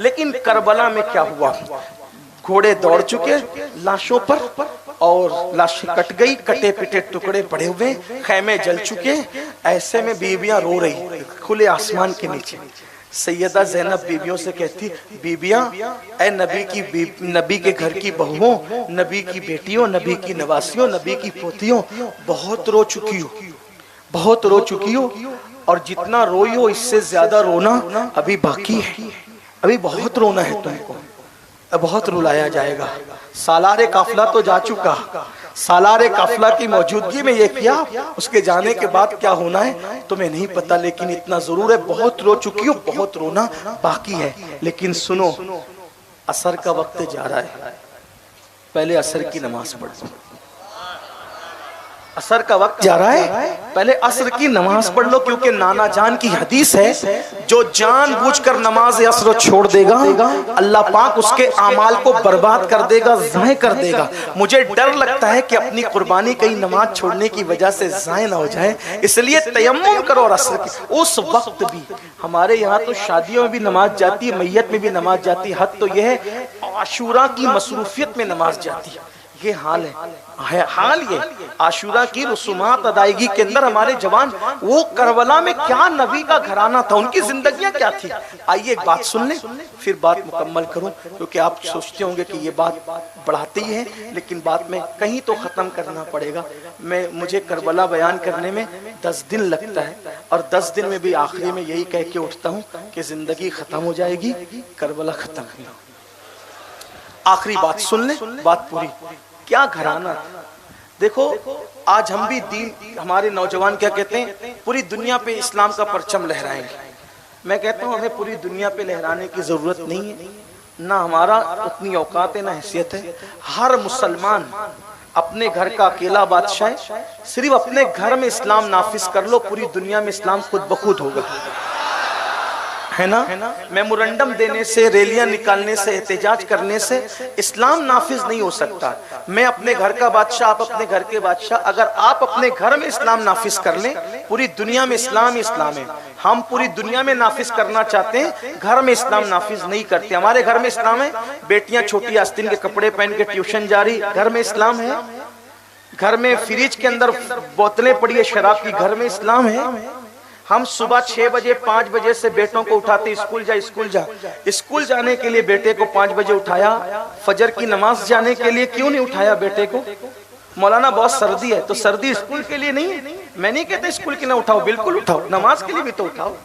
लेकिन करबला में क्या हुआ, घोड़े दौड़ चुके लाशों पर और लाशें कट गई, कटे पिटे टुकड़े पड़े हुए, खैमे जल चुके। ऐसे में बीबियां रो रही खुले आसमान के नीचे। सैयदा ज़ैनब बीबियों से कहती, बीबियां, ए नबी के घर की बहुओं, नबी की बेटियों, नबी की नवासियों, नबी की पोतियों, बहुत रो चुकी हो, बहुत रो चुकी हो, और जितना रोई हो इससे ज्यादा रोना अभी बाकी है, अभी बहुत रोना है तुमको, बहुत रुलाया जाएगा। सालारे काफिला तो जा चुका, सालारे काफिला की मौजूदगी में ये किया, उसके जाने के बाद क्या होना है तुम्हें नहीं पता, लेकिन इतना जरूर है बहुत रो चुकी हो, बहुत रोना बाकी है। लेकिन सुनो, असर का वक्त जा रहा है, पहले असर की नमाज पढ़ो। असर का वक्त जा रहा है, पहले असर की नमाज पढ़ लो, क्योंकि नाना जान की हदीस है, जो जानबूझकर नमाज असर छोड़ देगा अल्लाह पाक उसके आमाल को बर्बाद कर देगा, ज़ाय कर देगा। मुझे डर लगता है कि अपनी कुर्बानी कहीं नमाज छोड़ने की वजह से ज़ाय ना हो जाए, इसलिए तयम्मुम करो। और असर की उस वक्त भी हमारे यहाँ तो शादियों में भी नमाज जाती है, मैयत में भी नमाज जाती है, हद तो यह है आशूरा की मसरूफियत में नमाज जाती है। ये हाल है हाल ये आशूरा की रसूमात अदायगी के अंदर हमारे जवान, वो करबला में क्या नबी का घराना था, उनकी जिंदगियां क्या थी। आइए एक बात सुन लें, फिर बात मुकम्मल करूं, क्योंकि आप सोचते होंगे कि ये बात बढ़ाती है, लेकिन बात में कहीं तो खत्म करना पड़ेगा। मुझे करबला बयान करने में 10 दिन लगता है, और 10 दिन में भी आखिरी में यही कह के उठता हूँ कि जिंदगी खत्म हो जाएगी, करबला खत्म नहीं हो। आखिरी बात सुन ले, बात पूरी। क्या घराना, देखो आज हम भी दीन, हमारे नौजवान क्या कहते हैं, पूरी दुनिया पे इस्लाम का परचम लहराएंगे। मैं कहता हूँ हमें पूरी दुनिया पे लहराने की जरूरत नहीं है, ना हमारा उतनी औकात है, ना हैसियत है। हर मुसलमान अपने घर का अकेला बादशाह है, सिर्फ अपने घर में इस्लाम नाफिज कर लो, पूरी दुनिया में इस्लाम खुद ब खुद होगा, है ना। मेमोरेंडम देने से, रैलियां निकालने से, एहतजाज करने से इस्लाम नाफिज नहीं हो सकता। मैं अपने घर का बादशाह, आप अपने घर के बादशाह, अगर आप अपने घर में इस्लाम नाफिज कर लें, पूरी दुनिया में इस्लाम इस्लाम है। हम पूरी दुनिया में नाफिज करना चाहते हैं, घर में इस्लाम नाफिज नहीं करते। हमारे घर में इस्लाम है, बेटियां छोटी आस्तीन के कपड़े पहन के ट्यूशन जा रही, घर में इस्लाम है। घर में फ्रिज के अंदर बोतलें पड़ी है शराब की, घर में इस्लाम है। हम सुबह 6 बजे 5 बजे से बेटों को उठाते, स्कूल जा स्कूल जा। स्कूल जाने के लिए बेटे को 5 बजे उठाया, फजर की नमाज जाने के लिए क्यों नहीं उठाया बेटे को? मौलाना बहुत सर्दी है, तो सर्दी स्कूल के लिए नहीं है। मैं नहीं कहता स्कूल के लिए उठाओ, बिल्कुल उठाओ, नमाज के लिए भी तो उठाओ।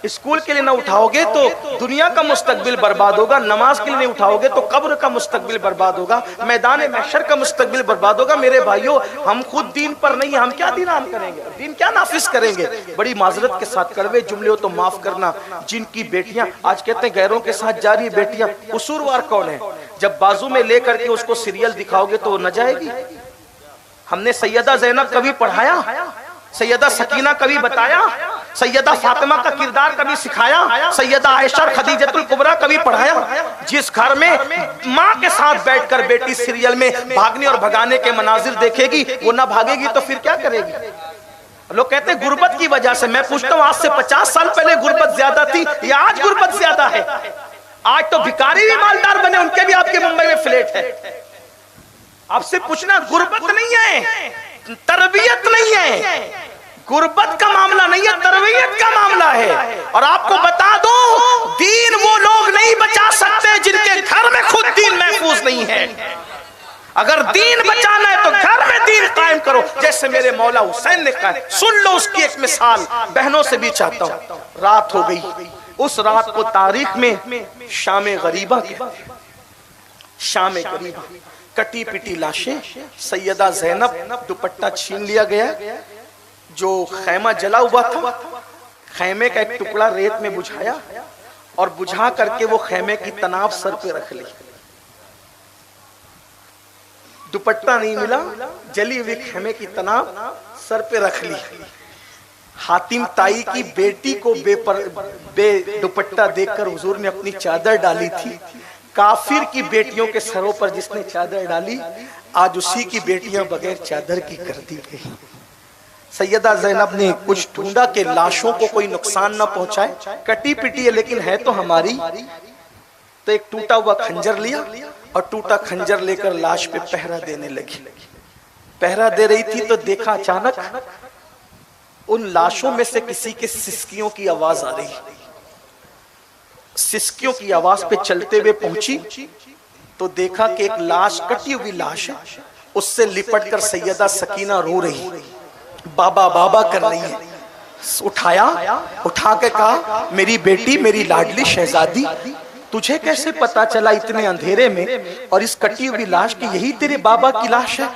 स्कूल के लिए ना उठाओगे तो दुनिया का मुस्तकबिल बर्बाद होगा, नमाज के लिए नहीं उठाओगे तो कब्र का मुस्तकबिल बर्बाद होगा, मैदान महशर का मुस्तकबिल बर्बाद होगा। मेरे भाइयों, हम खुद दीन पर नहीं, हम क्या दीन आम करेंगे, दीन क्या नाफिज करेंगे। बड़ी माजरत के साथ कड़वे जुमले हो तो माफ करना। जिनकी बेटियां आज कहते हैं गैरों के साथ जा रही है बेटियां, कसूरवार कौन है? जब बाजू में लेकर के उसको सीरियल दिखाओगे तो वो न जाएगी। हमने सैयदा ज़ैनब कभी पढ़ाया, सैयदा सकीना कभी बताया, सैयदा फातिमा का किरदार कभी सिखाया, सैयदा आयशा और खदीजतुल कुबरा कभी पढ़ाया? जिस घर में माँ के साथ बैठकर बेटी सीरियल में भागने और भगाने के मनाजिर देखेगी, वो ना भागेगी तो फिर क्या करेगी? लोग कहते हैं गुर्बत की वजह से। मैं पूछता हूँ, आज से 50 साल पहले गुर्बत ज्यादा थी या आज गुर्बत ज्यादा है? आज तो भिखारी भी मालदार बने, उनके भी आपके मुंबई में फ्लैट है। आपसे पूछना, गुर्बत नहीं है, तरबियत नहीं है। गुर्बत का मामला नहीं है, तरबियत का मामला है। और आपको बता दो, दीन वो लोग नहीं बचा सकते जिनके घर में खुद दीन महफूज नहीं है। अगर दीन बचाना है तो घर में दीन कायम करो, जैसे मेरे मौला हुसैन ने कहा। सुन लो उसकी एक मिसाल, बहनों से भी चाहता हूं। रात हो गई, उस रात को तारीख में शाम गरीबा कहते हैं। शाम गरीबा, कटी पिटी लाशें, सैयदा ज़ैनब, दुपट्टा छीन लिया गया, जो खैमा जला हुआ था, खैमे का एक टुकड़ा रेत में बुझाया और बुझा करके वो खैमे की तनाव सर पे रख ली। दुपट्टा नहीं मिला, जली हुई खैमे की तनाव सर पे रख ली। हातिम ताई की बेटी को बे दुपट्टा देखकर हुजूर ने अपनी चादर डाली थी। काफिर की बेटियों के सरों पर जिसने चादर डाली, आज उसी की बेटियां बगैर चादर की कर दी गई। सैयदा ज़ैनब ने कुछ ढूंढा कि लाशों को कोई नुकसान न पहुंचाए। कटी पिटी है लेकिन है तो हमारी। तो एक टूटा हुआ खंजर लिया और टूटा खंजर लेकर लाश पे पहरा देने लगी। पहरा दे रही थी तो देखा अचानक उन लाशों में से किसी के सिसकियों की आवाज आ रही। सिसकियों की आवाज पे चलते हुए पहुंची तो देखा कि एक लाश, कटी हुई लाश है, उससे लिपटकर सैयदा सकीना रो रही, बाबा बाबा कर रही है। उठाया, उठा के कहा, मेरी बेटी, मेरी लाडली शहजादी, तुझे कैसे पता चला इतने अंधेरे में और इस कटी हुई लाश की यही तेरे बाबा की लाश है?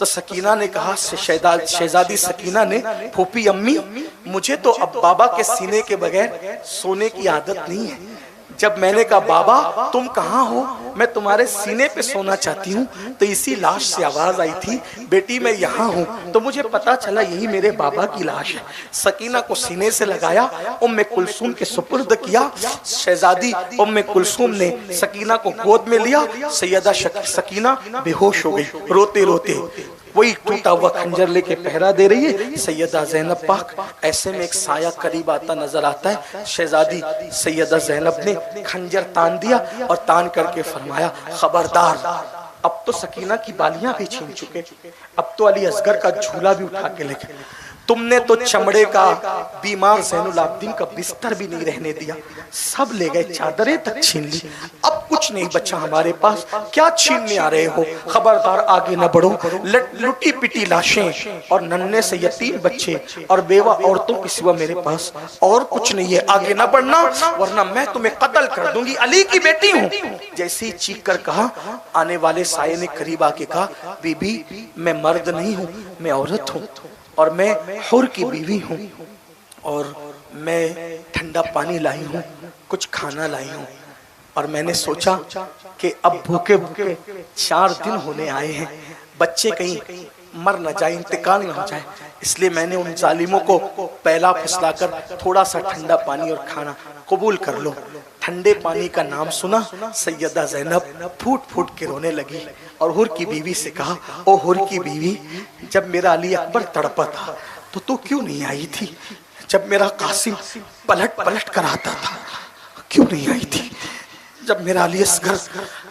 तो सकीना ने कहा, शहजादी सकीना ने, फूफी अम्मी, मुझे तो अब बाबा के सीने के बगैर सोने की आदत नहीं है। जब मैंने कहा बाबा तुम कहाँ हो, मैं तुम्हारे सीने पे सोना चाहती हूँ, तो इसी लाश से आवाज आई थी, बेटी मैं यहाँ हूँ। तो मुझे पता चला यही मेरे बाबा की लाश है। सकीना को सीने से लगाया, उम्मे कुलसूम के सुपुर्द किया। शहजादी उम्मे कुलसूम ने सकीना को गोद में लिया। सैयदा सकीना बेहोश हो गई, रोते रोते वही टूटा हुआ खंजर लेके पहरा दे रही है। सैयदा ज़ैनब पाक, ऐसे में एक साया करीब आता नजर आता है। शहजादी सैयदा ज़ैनब ने खंजर तान दिया और तान करके फरमाया, खबरदार, अब तो सकीना की बालियां भी छीन चुके, अब तो अली असगर का झूला भी उठा के लेके, तुमने तो चमड़े का बीमार ज़ैनुल आबिदीन का बिस्तर भी नहीं रहने दिया, सब ले गए, चादरें तक छीन ली, अब कुछ नहीं बचा हमारे पास, क्या छीनने आ रहे हो? खबरदार आगे न बढ़ो। लुटी पिटी लाशें और नन्हे से यतीम बच्चे और बेवा औरतों के सिवा मेरे पास और कुछ नहीं है, आगे न बढ़ना वरना मैं तुम्हें कत्ल कर दूंगी, अली की बेटी हूँ। जैसे ही चीख कर कहा, आने वाले साये ने करीब आके कहा, बीबी मैं मर्द नहीं हूँ, मैं औरत हूँ और मैं हुर की बीवी हूँ और मैं ठंडा पानी लाई हूँ, कुछ खाना लाई हूँ और मैंने सोचा कि अब भूखे भूखे 4 दिन होने आए हैं, बच्चे कहीं मर न जाए, इंतकाल न हो जाए, इसलिए मैंने उन जालिमों को पहला फुसलाकर थोड़ा सा ठंडा पानी और खाना कबूल कर लो। ठंडे पानी का नाम सुना, सैयदा ज़ैनब फूट फूट के रोने लगी और हुर की बीवी से कहा, ओ हुर की बीवी, जब मेरा अली अकबर तड़पा था तो तू क्यों नहीं आई थी? जब मेरा कासिम पलट पलट कर आता था क्यों नहीं आई थी? जब मेरा अली असगर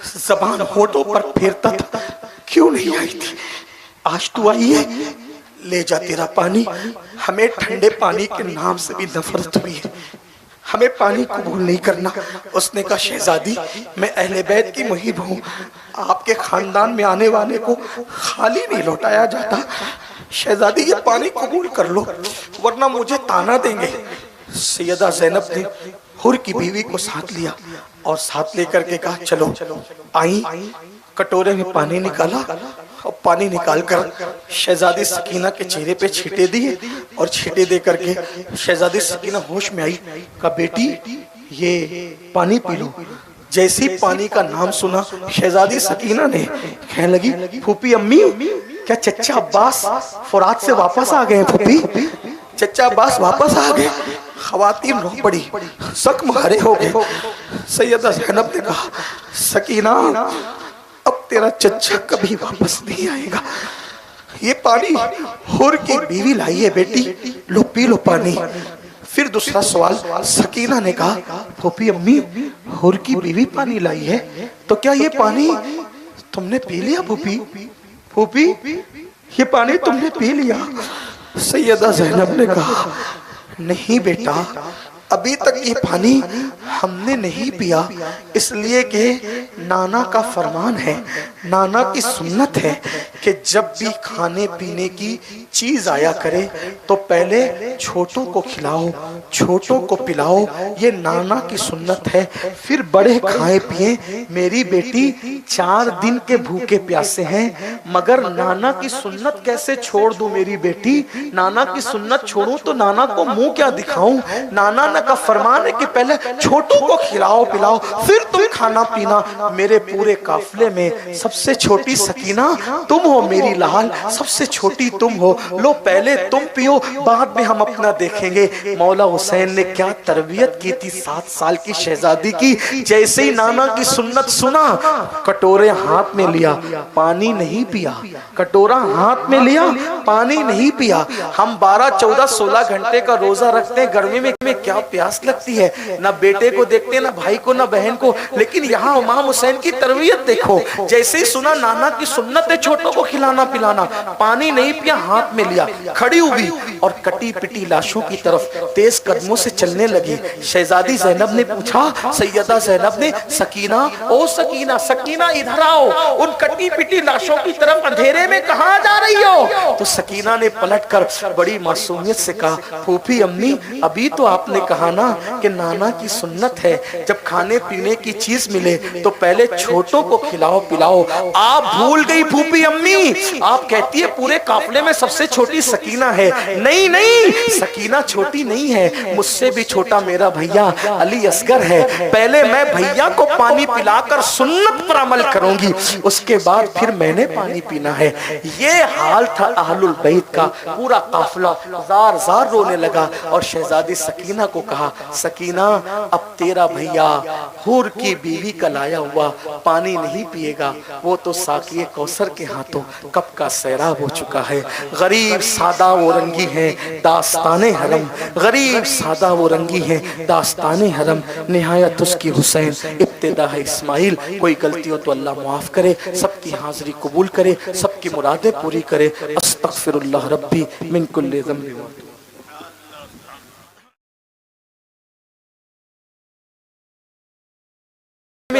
ज़बान होठों पर फेरता था क्यों नहीं आई थी? आज तू आई है, ले जा तेरा पानी, हमें ठंडे पानी के नाम से भी नफरत हुई है, हमें पानी कबूल नहीं करना। उसने कहा, शहजादी मैं अहले बैत की मुहिब हूँ, आपके खानदान में आने वाले को खाली नहीं लौटाया जाता, शहजादी ये पानी कबूल कर लो वरना मुझे ताना देंगे। सैयदा ज़ैनब ने हुर की बीवी को साथ लिया और साथ लेकर के कहा, चलो आई। कटोरे में पानी निकाला और पानी निकालकर शहजादी सकीना के चेहरे पे छींटे दिए और छींटे दे करके शहजादी सकीना होश में आई, कहा बेटी ये पानी पी लो। जैसे ही पानी का नाम सुना शहजादी सकीना ने कहने लगी, फूफी अम्मी, क्या चचा अब्बास फुरात से वापस आ गए? फूफी चचा अब्बास वापस आ गए? खवातीन रो पड़ी, जख्म हरे हो गए। सैयदा ज़ैनब ने कहा, सकीना अब तेरा चचा कभी वापस नहीं आएगा, ये पानी हुर की बीवी लाई है बेटी, लो पी लो पानी। फिर दूसरा सवाल, सकीना ने कहा, फूफी अम्मी हुर की बीवी पानी लाई है तो क्या ये पानी तुमने पी लिया? फूफी फूफी ये पानी तुमने पी लिया? सैयदा ज़ैनब ने कहा, नहीं बेटा, अभी तक ये पानी हमने नहीं पिया, इसलिए कि नाना का फरमान है, नाना की सुन्नत है कि जब भी खाने पीने की चीज आया करे तो पहले छोटों को खिलाओ, छोटों को पिलाओ, ये नाना की सुन्नत है, फिर बड़े खाए पिए। मेरी बेटी 4 दिन के भूखे प्यासे हैं, मगर नाना की सुन्नत कैसे छोड़ दूं मेरी बेटी? नाना की सुन्नत छोड़ूं तो नाना को मुंह क्या दिखाऊं? नाना का फरमान है कि पहले छोटों को खिलाओ पिलाओ, फिर तुम खाना पीना। मेरे पूरे काफिले में सबसे छोटी सकीना तुम हो मेरी लाल, सबसे छोटी तुम हो, लो पहले तुम पियो, बाद में हम अपना देखेंगे। मौला हुसैन ने क्या तरबियत की थी 7 साल की शहजादी की। जैसे ही नाना की सुन्नत सुना, कटोरे हाथ में लिया, पानी नहीं पिया। कटोरा हाथ में लिया, पानी नहीं पिया। हम 12, 14, 16 घंटे का रोजा रखते हैं, गर्मी में क्या प्यास लगती है, ना बेटे को देखते, ना भाई को, ना बहन को। लेकिन यहाँ इमाम हुसैन की तरबियत देखो, जैसे ही सुना नाना की सुन्नत है छोटों को खिलाना पिलाना, पानी नहीं पिया, हाथ में लिया, खड़ी हुई और कटी पिटी लाशों की तरफ तेज कदमों से चलने लगी। शहजादी ज़ैनब ने पूछा, सैयदा ज़ैनब ने, सकीना, ओ सकीना, सकीना इधर आओ, उन कटी पिटी लाशों की तरफ अंधेरे में कहां जा रही हो? तो सकीना ने पलटकर बड़ी मासूमियत से कहा, फूफी अम्मी, अभी तो आपने कहा ना कि नाना की सुन्नत है, जब खाने पीने की चीज मिले तो पहले छोटों को खिलाओ पिलाओ। आप भूल गई फूफी अम्मी, आप कहती है पूरे काफले में सबसे छोटी सकीना है। नहीं नहीं, सकीना छोटी नहीं है, मुझसे भी छोटा मेरा भैया अली असगर है। पहले मैं भैया को पानी पिलाकर सुन्नत पर अमल करूंगी, उसके बाद फिर मैंने पानी पीना है। ये हाल था अहलुल बैत का। पूरा काफिला जार जार रोने लगा और शहजादी सकीना को कहा, सकीना, अब तेरा भैया हुर की बीवी का लाया हुआ पानी नहीं पिएगा, वो तो साकिए कौसर के हाथों कब का सैराब हो चुका है। गरीब सादा वो रंगी है दास्ताने हरम, गरीब सादा वो रंगी है दास्ताने हरम, निहायत उसकी हुसैन इब्तिदा है इस्माइल। कोई गलती हो तो अल्लाह माफ करे, सबकी हाजिरी कबूल करे, सबकी मुरादें पूरी करे। अस्तगफिरुल्लाह रब्बी मिन कुल्ली ज़ंबि।